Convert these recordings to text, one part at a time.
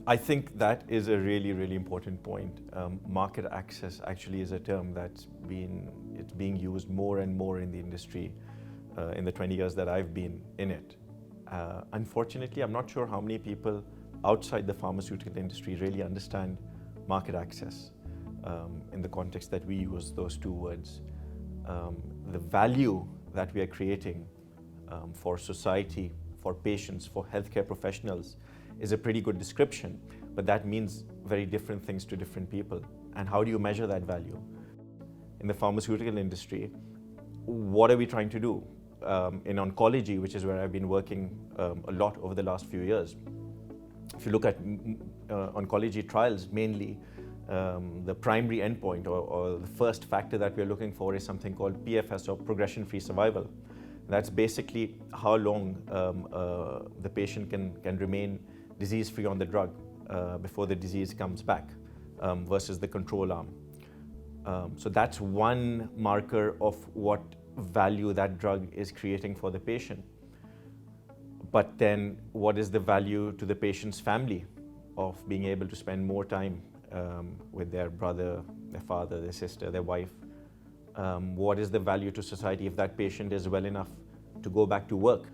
I think that is a really, really important point. Market access actually is a term that's being used more and more in the industry in the 20 years that I've been in it. Unfortunately, I'm not sure how many people outside the pharmaceutical industry really understand market access in the context that we use those two words. The value that we are creating for society, for patients, for healthcare professionals is a pretty good description, but that means very different things to different people. And how do you measure that value? In the pharmaceutical industry, what are we trying to do? In oncology, which is where I've been working a lot over the last few years, if you look at oncology trials, mainly the primary endpoint or the first factor that we're looking for is something called PFS, or progression-free survival. That's basically how long the patient can remain disease-free on the drug before the disease comes back versus the control arm. So that's one marker of what value that drug is creating for the patient. But then what is the value to the patient's family of being able to spend more time with their brother, their father, their sister, their wife? What is the value to society if that patient is well enough to go back to work?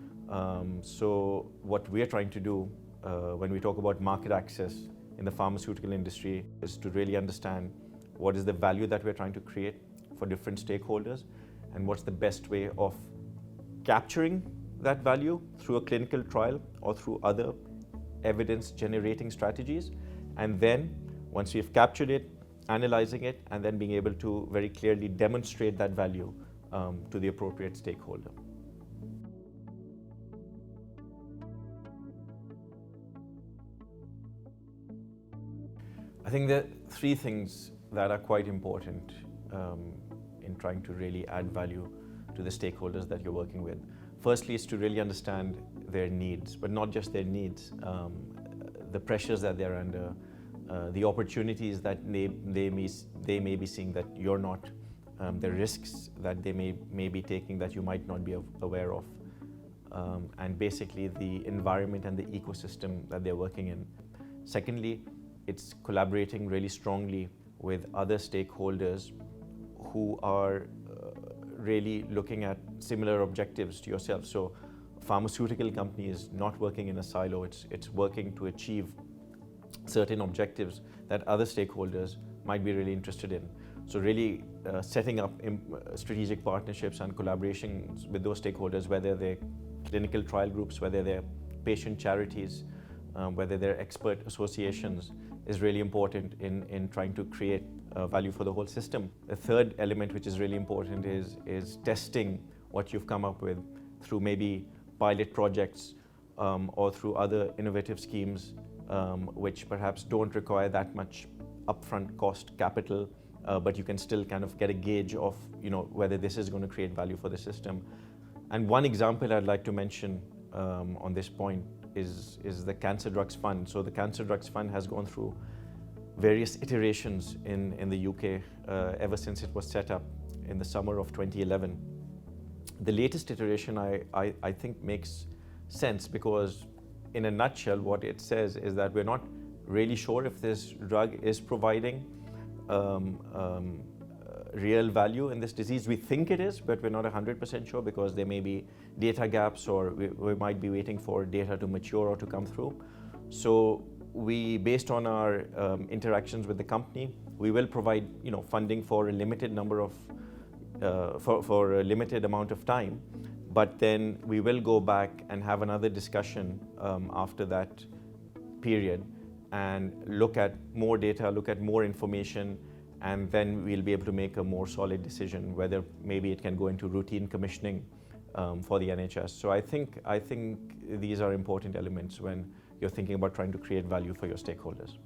So what we're trying to do when we talk about market access in the pharmaceutical industry is to really understand what is the value that we're trying to create for different stakeholders, and what's the best way of capturing that value through a clinical trial or through other evidence-generating strategies. And then, once we've captured it, analyzing it, and then being able to very clearly demonstrate that value to the appropriate stakeholder. I think there are three things that are quite important in trying to really add value to the stakeholders that you're working with. Firstly, is to really understand their needs, but not just their needs, the pressures that they're under, the opportunities that they may be seeing that you're not, the risks that they may be taking that you might not be aware of, and basically the environment and the ecosystem that they're working in. Secondly, it's collaborating really strongly with other stakeholders who are really looking at similar objectives to yourself. So a pharmaceutical company is not working in a silo, it's working to achieve certain objectives that other stakeholders might be really interested in. So really setting up strategic partnerships and collaborations with those stakeholders, whether they're clinical trial groups, whether they're patient charities, whether they're expert associations, is really important in trying to create value for the whole system. The third element, which is really important, is testing what you've come up with through maybe pilot projects or through other innovative schemes which perhaps don't require that much upfront cost capital, but you can still kind of get a gauge of whether this is going to create value for the system. And one example I'd like to mention on this point is the Cancer Drugs Fund. So the Cancer Drugs Fund has gone through various iterations in the UK ever since it was set up in the summer of 2011. The latest iteration I think makes sense, because in a nutshell what it says is that we're not really sure if this drug is providing real value in this disease. We think it is, but we're not 100% sure, because there may be data gaps, or we might be waiting for data to mature or to come through. So we, based on our interactions with the company, we will provide funding for a limited number of for a limited amount of time, but then we will go back and have another discussion after that period and look at more data, look at more information, and then we'll be able to make a more solid decision whether maybe it can go into routine commissioning for the NHS. So I think these are important elements when you're thinking about trying to create value for your stakeholders.